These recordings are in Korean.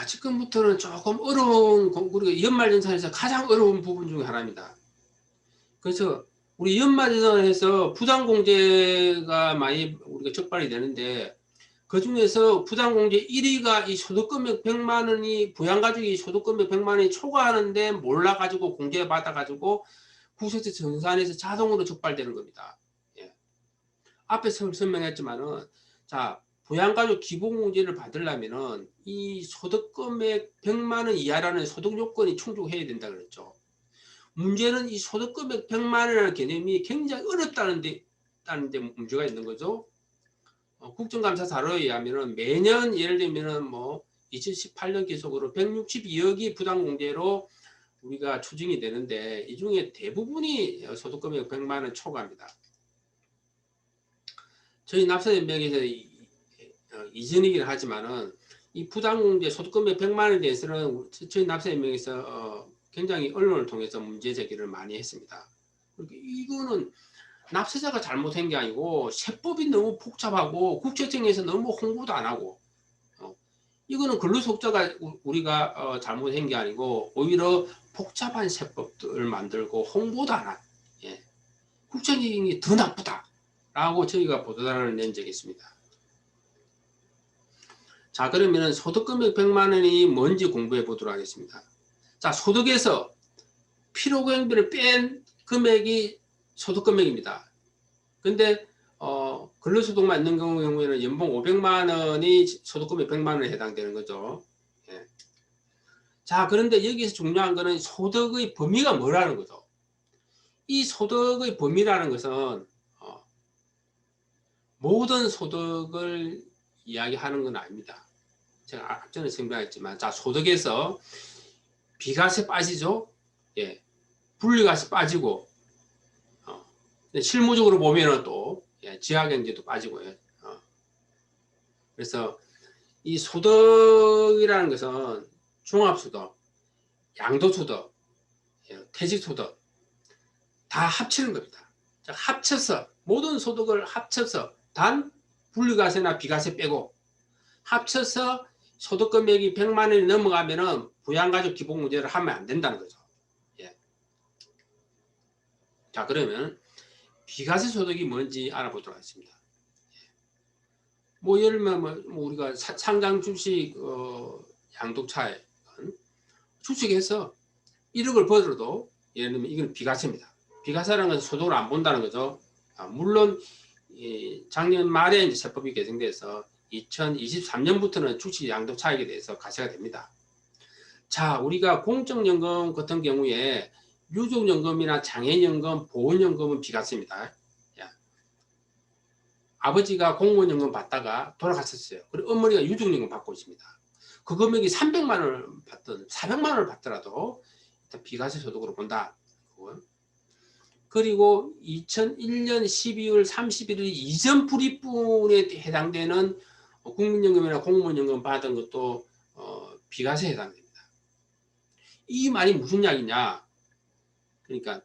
지금부터는 조금 어려운, 우리가 연말정산에서 가장 어려운 부분 중에 하나입니다. 그래서 우리 연말정산에서 부당공제가 많이 우리가 적발이 되는데, 그 중에서 부당공제 1위가 이 소득금액 100만 원이, 부양가족이 소득금액 100만 원이 초과하는데 몰라가지고 공제받아가지고 국세청 정산에서 자동으로 적발되는 겁니다. 예. 앞에 설명했지만은, 자, 부양가족 기본공제를 받으려면은 이 소득금액 100만 원 이하라는 소득 요건이 충족해야 된다 그랬죠. 문제는 이 소득금액 100만 원이라는 개념이 굉장히 어렵다는 데 문제가 있는 거죠. 국정감사 자료에 의하면은 매년 예를 들면은 뭐 2018년 기속으로 162억이 부당공제로 우리가 추징이 되는데, 이 중에 대부분이 소득금액 100만 원 초과입니다. 저희 납세연맹에서 이전이긴 하지만은 이 부당공제 소득금액 100만 원에 대해서는 저희 납세연맹에서 굉장히 언론을 통해서 문제 제기를 많이 했습니다. 이거는 납세자가 잘못한 게 아니고 세법이 너무 복잡하고 국세청에서 너무 홍보도 안 하고, 이거는 근로소득자가 우리가 잘못한 게 아니고 오히려 복잡한 세법들을 만들고 홍보도 안 한, 예. 국세청이 더 나쁘다라고 저희가 보도자료를 낸 적이 있습니다. 자, 그러면 소득금액 100만 원이 뭔지 공부해 보도록 하겠습니다. 자, 소득에서 필요경비를 뺀 금액이 소득금액입니다. 근데 근로소득만 있는 경우에는 연봉 500만 원이 소득금액 100만 원에 해당되는 거죠. 예. 자, 그런데 여기서 중요한 거는 소득의 범위가 뭐라는 거죠. 이 소득의 범위라는 것은 모든 소득을 이야기하는 건 아닙니다. 제가 앞전에 설명했지만, 자, 소득에서 비과세 빠지죠. 예. 분리과세 빠지고, 실무적으로 보면은 또 지하경제도 빠지고요. 그래서 이 소득이라는 것은 종합소득, 양도소득, 퇴직소득 다 합치는 겁니다. 합쳐서 모든 소득을 합쳐서 단 분리과세나 비과세 빼고 합쳐서 소득금액이 100만 원이 넘어가면은 부양가족 기본공제를 하면 안 된다는 거죠. 예. 자, 그러면 비과세 소득이 뭔지 알아보도록 하겠습니다. 뭐 예를 들면 뭐 우리가 상장 주식 양도차익 주식해서 1억을 벌어도 예를 들면 이건 비과세입니다. 비과세라는 것은 소득을 안 본다는 거죠. 물론 작년 말에 이제 세법이 개정돼서 2023년부터는 주식 양도차익에 대해서 과세가 됩니다. 자, 우리가 공적연금 같은 경우에 유족연금이나 장애연금, 보훈연금은 비과세입니다. 아버지가 공무원연금 받다가 돌아가셨어요. 그리고 어머니가 유족연금 받고 있습니다. 그 금액이 300만 원을 받든 400만 원을 받더라도 일단 비과세 소득으로 본다. 그리고 2001년 12월 31일 이전 불입분에 해당되는 국민연금이나 공무원연금 받은 것도 비과세에 해당됩니다. 이 말이 무슨 이야기냐? 그러니까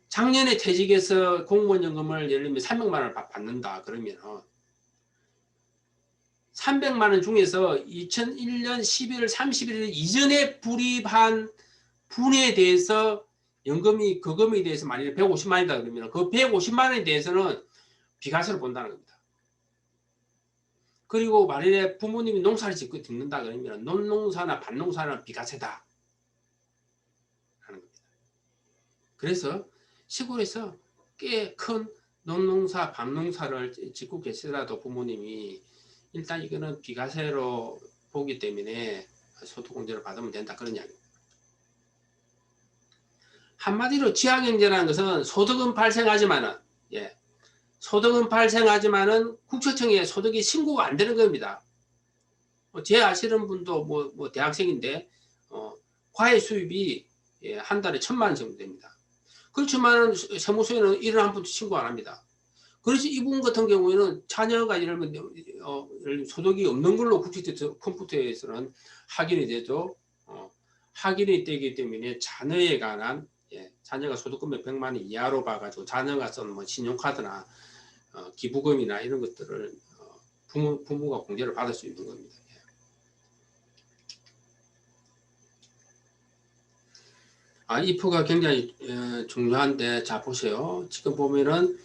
작년에 퇴직해서 공무원연금을 예를 들면 300만 원을 받는다 그러면 300만 원 중에서 2001년 11월 31일 이전에 불입한 분에 대해서 연금이 그 금액에 대해서 만약에 150만 원이다 그러면 그 150만 원에 대해서는 비과세를 본다는 겁니다. 그리고 만약에 부모님이 농사를 짓고 듣는다 그러면 논농사나 밭농사는 비과세다 하는 겁니다. 그래서 시골에서 꽤 큰 논농사, 밭농사를 짓고 계시더라도 부모님이 일단 이거는 비과세로 보기 때문에 소득공제를 받으면 된다 그런 이야기입니다. 한마디로 지하경제라는 것은 소득은 발생하지만은 소득은 발생하지만은 국세청에 소득이 신고가 안 되는 겁니다. 제 아시는 분도 뭐 대학생인데 과외 수입이 한 달에 1,000만 원 정도 됩니다. 그렇지만 세무서에는 일을 한 번도 신고 안 합니다. 그래서 이분 같은 경우에는 자녀가 예를 들면 소득이 없는 걸로 국세청 컴퓨터에서는 확인이 되죠. 확인이 되기 때문에 자녀에 관한 자녀가 소득금액 100만 원 이하로 봐가지고 자녀가 쓴 뭐 신용카드나 기부금이나 이런 것들을 부모가 공제를 받을 수 있는 겁니다. 이프가 굉장히 중요한데, 자 보세요. 지금 보면은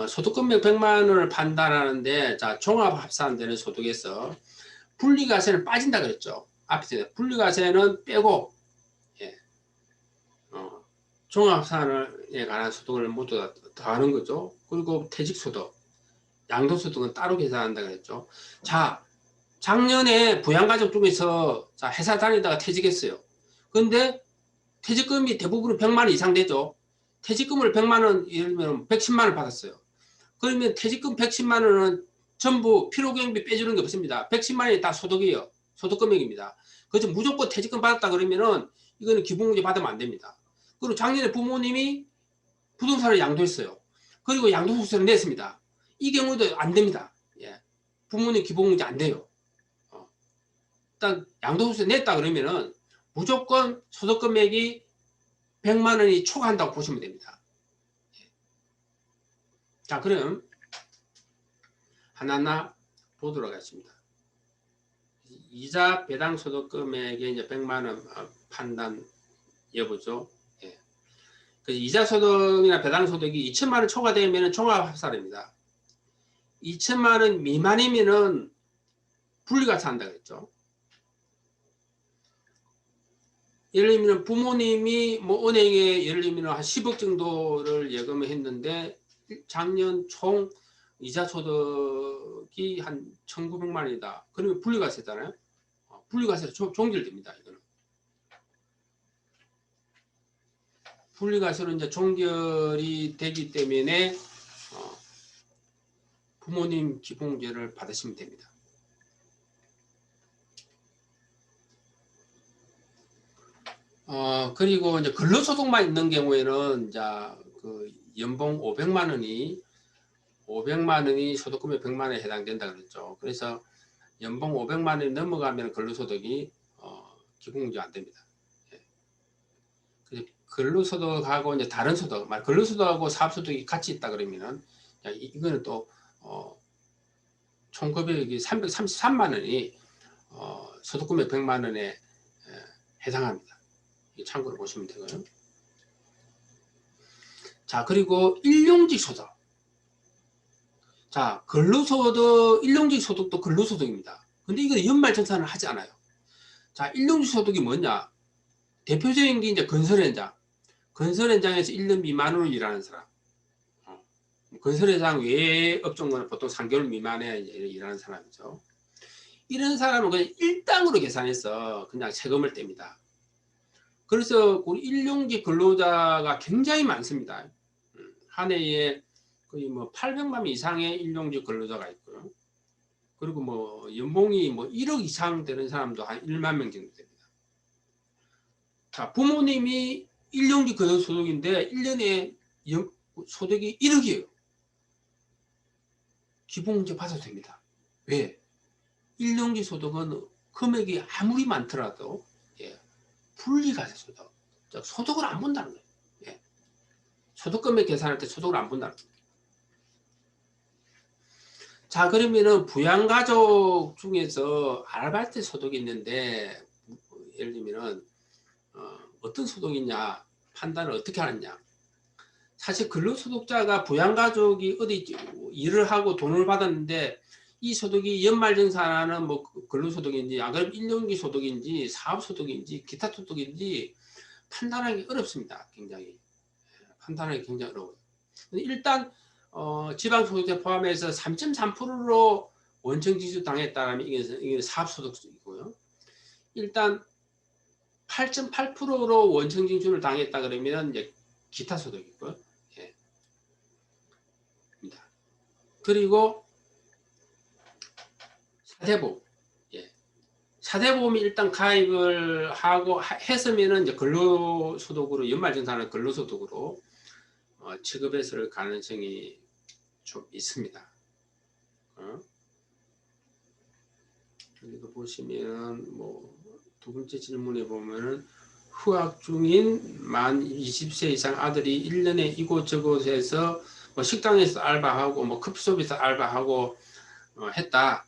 소득금액 100만 원을 판단하는데, 자 종합합산되는 소득에서 분리과세는 빠진다 그랬죠. 앞에서 분리과세는 빼고, 예, 종합산에 관한 소득을 모두 다 더하는 거죠. 그리고 퇴직소득, 양도소득은 따로 계산한다 그랬죠. 자, 작년에 부양가족 중에서 자 회사 다니다가 퇴직했어요. 근데 퇴직금이 대부분 100만 원 이상 되죠. 퇴직금을 100만 원, 예를 들면 110만 원 받았어요. 그러면 퇴직금 110만 원은 전부 필요경비 빼주는 게 없습니다. 110만 원이 다 소득이에요. 소득금액입니다. 그래서 무조건 퇴직금 받았다 그러면은 이거는 기본공제 받으면 안 됩니다. 그리고 작년에 부모님이 부동산을 양도했어요. 그리고 양도소득세를 냈습니다. 이 경우도 안 됩니다. 예. 부모님 기본공제 안 돼요. 일단 양도소득세 냈다 그러면은 무조건 소득금액이 100만 원이 초과한다고 보시면 됩니다. 자, 그럼 하나하나 보도록 하겠습니다. 이자 배당 소득금액의 이제 100만 원 판단 여부죠. 예. 그래서 이자 소득이나 배당 소득이 2천만 원 초과되면 종합합산입니다. 2천만 원 미만이면은 분리과세 한다 그랬죠. 예를 들면 부모님이 뭐 은행에 예를 들면 한 10억 정도를 예금을 했는데 작년 총 이자 소득이 한 1,900만 원이다. 그러면 분리과세잖아요. 분리과세로 종결됩니다. 이거는. 분리과세로 이제 종결이 되기 때문에 부모님 기본공제를 받으시면 됩니다. 그리고 이제 근로소득만 있는 경우에는 이제 그 연봉 500만 원이 소득금액 100만 원에 해당된다 그랬죠. 그래서 연봉 500만 원이 넘어가면 근로소득이 기본공제 안 됩니다. 예. 그래서 근로소득하고 이제 다른 소득, 근로소득하고 사업소득이 같이 있다 그러면은 이거는 또 총급액이 333만 원이 소득금액 100만 원에 해당합니다. 참고로 보시면 되고요. 자, 그리고 일용직 소득. 자, 근로소득, 일용직 소득도 근로소득입니다. 근데 이거 연말정산을 하지 않아요. 자, 일용직 소득이 뭐냐? 대표적인 게 이제 건설현장. 건설현장에서 1년 미만으로 일하는 사람. 건설현장 외의 업종은 보통 3개월 미만에 일하는 사람이죠. 이런 사람은 그냥 일당으로 계산해서 그냥 세금을 뗍니다. 그래서 우리 일용직 근로자가 굉장히 많습니다. 한 해에 거의 뭐 800만 명 이상의 일용직 근로자가 있고요. 그리고 뭐 연봉이 뭐 1억 이상 되는 사람도 한 1만 명 정도 됩니다. 자, 부모님이 일용직 근로소득인데 1년에 소득이 1억이에요. 기본공제 받아도 됩니다. 왜? 일용직 소득은 금액이 아무리 많더라도 분리과세 소득, 소득을 안 본다는 거예요. 예. 소득금액 계산할 때 소득을 안 본다는 거예요. 자, 그러면은 부양가족 중에서 아르바이트 소득이 있는데 예를 들면은 어떤 소득이냐 판단을 어떻게 하느냐. 사실 근로소득자가 부양가족이 어디 일을 하고 돈을 받았는데 이 소득이 연말정산하는 뭐 근로소득인지 그럼 일용직 소득인지 사업소득인지 기타 소득인지 판단하기 어렵습니다. 굉장히 판단하기 굉장히 어려워요. 일단 지방소득세 포함해서 3.3%로 원청지수 당했다면 이게 사업소득이고요. 일단 8.8%로 원청징수를 당했다 그러면 이제 기타 소득이고요. 예. 그리고 사대보험. 예. 사대보험이 일단 가입을 하고 했으면은 이제 근로소득으로 연말정산을 근로소득으로 취급했을 가능성이 좀 있습니다. 그리고 보시면 뭐 두 번째 질문에 보면은 휴학 중인 만 20세 이상 아들이 1년에 이곳저곳에서 뭐 식당에서 알바하고 뭐 커피숍에서 알바하고 했다.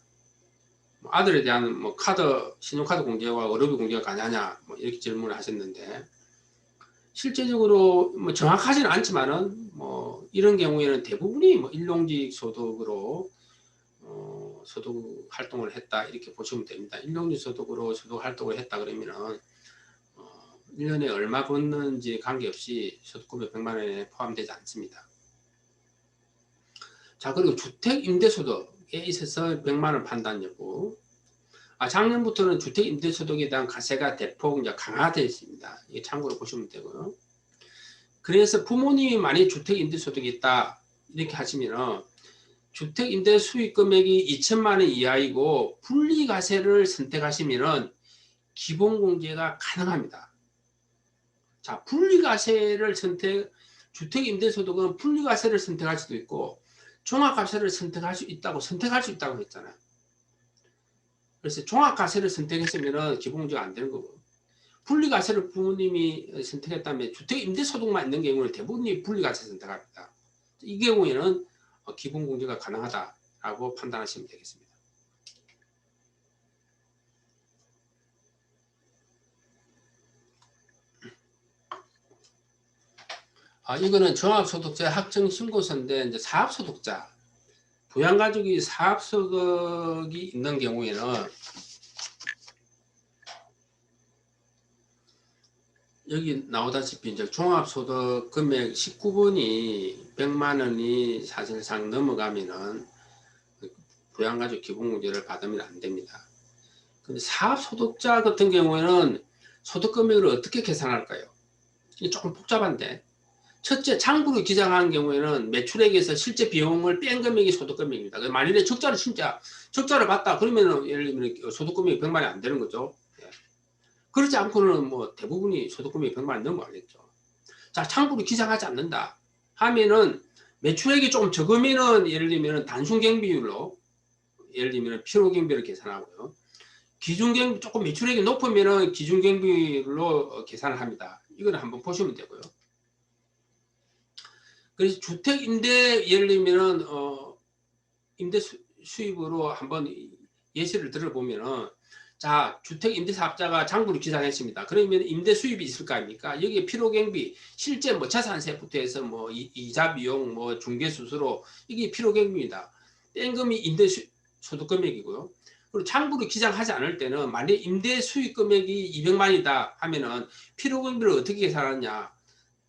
뭐 아들에 대한 뭐 신용카드 공제와 월급이 공제가 가냐냐 뭐 이렇게 질문을 하셨는데 실제적으로 뭐 정확하지는 않지만은 뭐 이런 경우에는 대부분이 뭐 일용직 소득으로 소득 활동을 했다 이렇게 보시면 됩니다. 일용직 소득으로 소득 활동을 했다 그러면은 1년에 얼마 버는지 관계없이 소득금액 100만 원에 포함되지 않습니다. 자, 그리고 주택 임대소득에 있어서 100만 원 판단 여부. 작년부터는 주택 임대소득에 대한 과세가 대폭 이제 강화되어 있습니다. 이게 참고로 보시면 되고요. 그래서 부모님이 만약 주택 임대소득이 있다 이렇게 하시면 주택 임대 수익 금액이 2천만 원 이하이고 분리과세를 선택하시면 기본공제가 가능합니다. 자, 분리과세를 주택 임대소득은 분리과세를 선택할 수도 있고 종합과세를 선택할 수 있다고 했잖아요. 그래서 종합과세를 선택했으면 기본공제가 안 되는 거고, 분리과세를 부모님이 선택했다면 주택 임대소득만 있는 경우는 대부분이 분리과세 선택합니다. 이 경우에는 기본공제가 가능하다라고 판단하시면 되겠습니다. 이거는 종합소득세 확정신고서인데 이제 사업소득자, 부양가족이 사업소득이 있는 경우에는 여기 나오다시피 이제 종합소득 금액 19번이 100만 원이 사실상 넘어가면은 부양가족 기본공제를 받으면 안 됩니다. 근데 사업소득자 같은 경우에는 소득금액을 어떻게 계산할까요? 이게 조금 복잡한데, 첫째, 장부로 기장하는 경우에는 매출액에서 실제 비용을 뺀 금액이 소득금액입니다. 만일에 적자를 봤다 그러면은 예를 들면 소득금액이 100만 원이 안 되는 거죠. 그렇지 않고는 뭐 대부분이 소득금액이 100만 원 넘어가겠죠. 자, 장부로 기장하지 않는다 하면은 매출액이 조금 적으면은 예를 들면 단순경비율로 예를 들면 필요경비를 계산하고요. 기준경비 조금 매출액이 높으면은 기준경비율로 계산을 합니다. 이거는 한번 보시면 되고요. 그래서 주택 임대 예를 들면은 임대 수입으로 한번 예시를 들어보면은 자, 주택 임대 사업자가 장부를 기장했습니다. 그러면 임대 수입이 있을 거 아닙니까? 여기에 필요경비, 실제 뭐 자산세부터 해서 뭐 이자 비용, 뭐 중개 수수료 이게 필요경비입니다. 뺀 금이 임대 소득 금액이고요. 그리고 장부를 기장하지 않을 때는 만약 임대 수익 금액이 200만이다 하면은 필요경비를 어떻게 계산하느냐?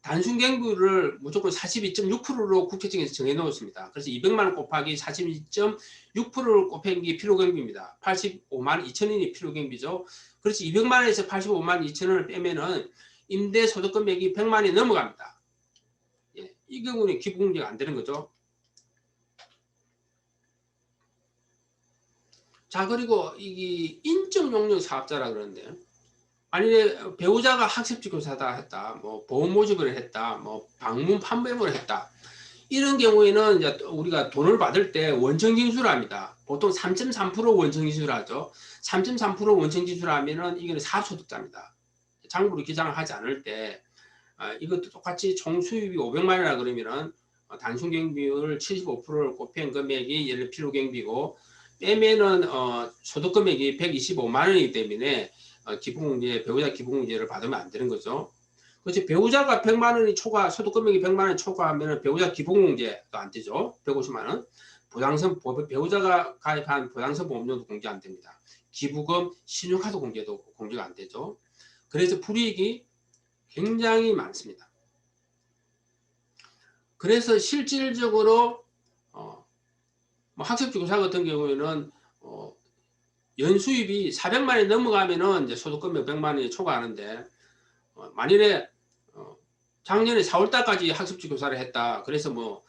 단순경비를 무조건 42.6%로 국회청에서 정해놓았습니다. 그래서 200만원 곱하기 42.6%를 곱한 게 필요경비입니다. 85만 2천원이 필요경비죠. 그래서 200만원에서 85만 2천원을 빼면은 임대소득금액이 100만원이 넘어갑니다. 예, 이 경우는 기본공제가 안 되는 거죠. 자, 그리고 이게 인적용역 사업자라 그러는데요. 만일에 배우자가 학습지 교사다 했다, 뭐 보험 모집을 했다, 뭐 방문 판매를 했다. 이런 경우에는 이제 우리가 돈을 받을 때 원천징수를 합니다. 보통 3.3% 원천징수를 하죠. 3.3% 원천징수를 하면은 이거는 사업소득자입니다. 장부로 기장을 하지 않을 때 이것도 똑같이 총 수입이 500만 원이라 그러면은 단순경비율 75%를 곱한 금액이 예를 필요경비고 빼면은 소득 금액이 125만 원이기 때문에 기본공제, 배우자 기본공제를 받으면 안 되는 거죠. 그렇지, 배우자가 100만 원이 초과, 소득 금액이 100만 원이 초과하면 배우자 기본공제도 안 되죠. 150만 원. 배우자가 가입한 부양성 보험료도 공제 안 됩니다. 기부금, 신용카드 공제도 공제가 안 되죠. 그래서 불이익이 굉장히 많습니다. 그래서 실질적으로 뭐 학습지 교사 같은 경우에는 연수입이 400만 원이 넘어가면은 이제 소득금액 100만 원이 초과하는데 만일에 작년에 4월달까지 학습지 교사를 했다. 그래서 뭐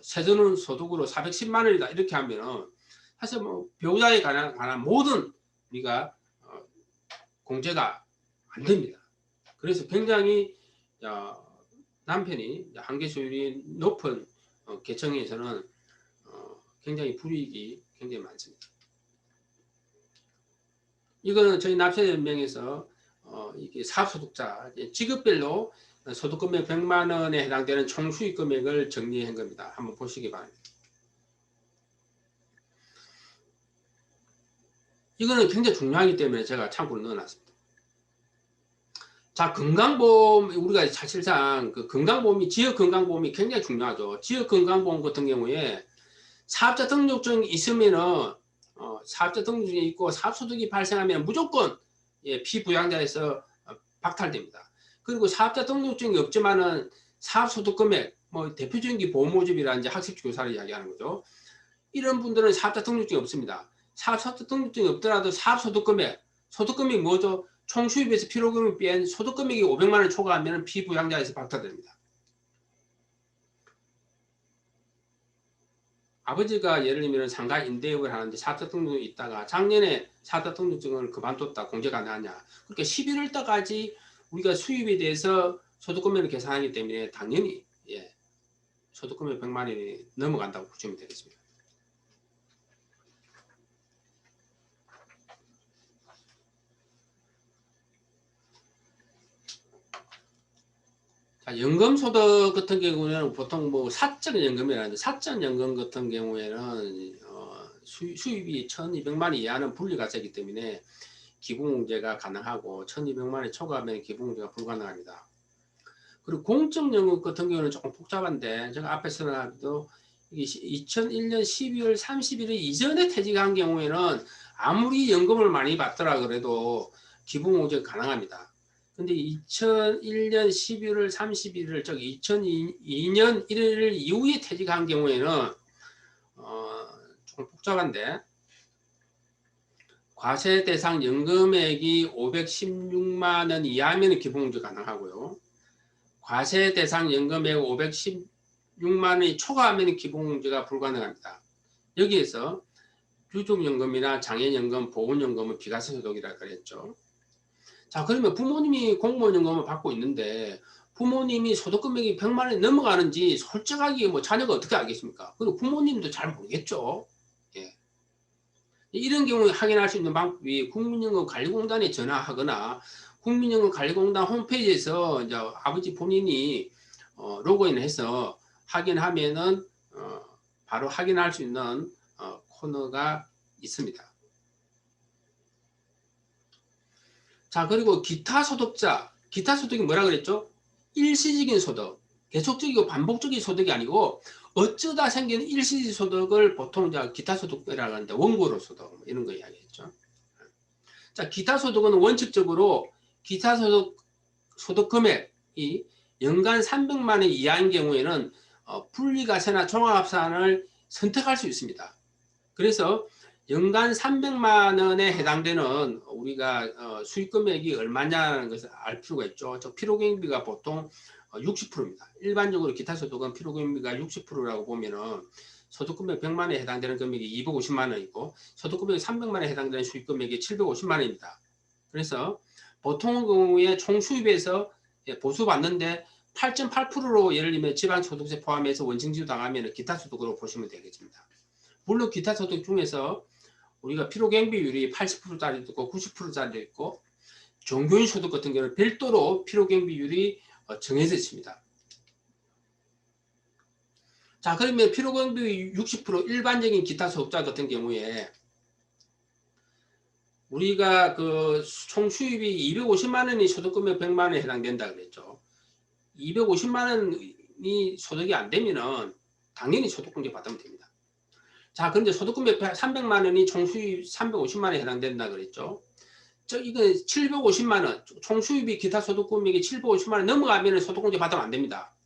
세전은 소득으로 410만 원이다. 이렇게 하면은 사실 뭐 배우자에 관한 모든 우리가 공제가 안 됩니다. 그래서 굉장히 남편이 한계소율이 높은 계층에서는 굉장히 불이익이 굉장히 많습니다. 이거는 저희 납세연맹에서 이게 사업소득자 직업별로 소득금액 100만 원에 해당되는 총수익 금액을 정리한 겁니다. 한번 보시기 바랍니다. 이거는 굉장히 중요하기 때문에 제가 참고로 넣어놨습니다. 자, 건강보험, 우리가 사실상 그 건강보험이, 지역 건강보험이 굉장히 중요하죠. 지역 건강보험 같은 경우에 사업자 등록증이 있으면은, 사업자 등록증이 있고 사업소득이 발생하면 무조건, 예, 피부양자에서 박탈됩니다. 그리고 사업자 등록증이 없지만은 사업소득 금액, 뭐 대표적인 게 보험모집이라든지 학습교사를 이야기하는 거죠. 이런 분들은 사업자 등록증이 없습니다. 사업자 등록증이 없더라도 사업소득 금액, 소득 금액이 뭐죠? 총 수입에서 필요금을 뺀 소득 금액이 500만 원 초과하면 피부양자에서 박탈됩니다. 아버지가 예를 들면 상가 임대업을 하는데 사업자 등록증이 있다가 작년에 사업자 등록증을 그만뒀다 공제 가능하냐. 그러니까 11월 달까지 우리가 수입에 대해서 소득 금액을 계산하기 때문에 당연히, 예, 소득 금액 100만 원이 넘어간다고 보시면 되겠습니다. 자, 연금소득 같은 경우에는 보통 뭐 사적연금이라는데, 사적연금 같은 경우에는 수입이 1,200만 원 이하는 분리과세이기 때문에 기부공제가 가능하고 1,200만 원 초과하면 기부공제가 불가능합니다. 그리고 공적연금 같은 경우는 조금 복잡한데, 제가 앞에서도 2001년 12월 31일 이전에 퇴직한 경우에는 아무리 연금을 많이 받더라 그래도 기부공제가 가능합니다. 근데 2001년 12월 31일, 즉 2002년 1일 이후에 퇴직한 경우에는 조금 복잡한데, 과세 대상 연금액이 516만 원 이하면 기부공제 가능하고요. 과세 대상 연금액 516만 원이 초과하면 기부공제가 불가능합니다. 여기에서 유족연금이나 장애연금, 보훈연금은 비과세 소득이라고 그랬죠. 자, 그러면 부모님이 공무원연금을 받고 있는데 부모님이 소득금액이 100만 원이 넘어가는지 솔직하게 뭐 자녀가 어떻게 알겠습니까? 그리고 부모님도 잘 모르겠죠. 예. 이런 경우에 확인할 수 있는 방법이 국민연금관리공단에 전화하거나 국민연금관리공단 홈페이지에서 이제 아버지 본인이 로그인해서 확인하면은 바로 확인할 수 있는 코너가 있습니다. 자, 그리고 기타 소득자, 기타 소득이 뭐라 그랬죠? 일시적인 소득, 계속적이고 반복적인 소득이 아니고 어쩌다 생기는 일시적 소득을 보통 기타 소득이라고 하는데 원고로 소득 이런 거 이야기했죠. 자, 기타 소득은 원칙적으로 기타 소득 금액이 연간 300만 원 이하인 경우에는 분리과세나 종합합산을 선택할 수 있습니다. 그래서 연간 300만 원에 해당되는 우리가 수익 금액이 얼마냐는 것을 알 필요가 있죠. 저 필요경비가 보통 60%입니다. 일반적으로 기타 소득은 필요경비가 60%라고 보면은 소득금액 100만 원에 해당되는 금액이 250만 원이고 소득금액 300만 원에 해당되는 수익 금액이 750만 원입니다. 그래서 보통 경우에 총 수입에서 보수받는데 8.8%로 예를 들면 지방소득세 포함해서 원칙지수 당하면 기타 소득으로 보시면 되겠습니다. 물론 기타 소득 중에서 우리가 필요경비율이 80%짜리도 있고 90%짜리도 있고 종교인 소득 같은 경우는 별도로 필요경비율이 정해져 있습니다. 자, 그러면 필요경비 60% 일반적인 기타 소득자 같은 경우에 우리가 그 총 수입이 250만 원이 소득금액 100만 원에 해당된다 그랬죠. 250만 원이 소득이 안 되면은 당연히 소득공제 받으면 됩니다. 자, 그런데 소득금액 300만 원이 총 수입 350만 원에 해당된다 그랬죠. 이거 750만 원, 총 수입이 기타 소득금액이 750만 원 넘어가면 소득공제 받으면 안 됩니다.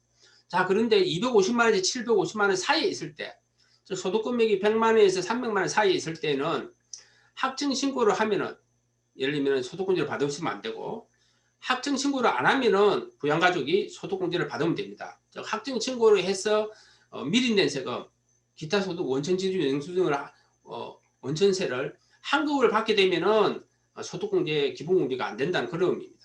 자, 그런데 250만 원에서 750만 원 사이에 있을 때, 소득금액이 100만 원에서 300만 원 사이에 있을 때는 확정 신고를 하면은, 예를 들면 소득공제를 받으시면 안 되고, 확정 신고를 안 하면은 부양가족이 소득공제를 받으면 됩니다. 확정 신고를 해서 미리 낸 세금, 기타 소득 원천지주 영수증을 원천세를 환급을 받게 되면은 소득공제 기본공제가 안 된다는 그런 의미입니다.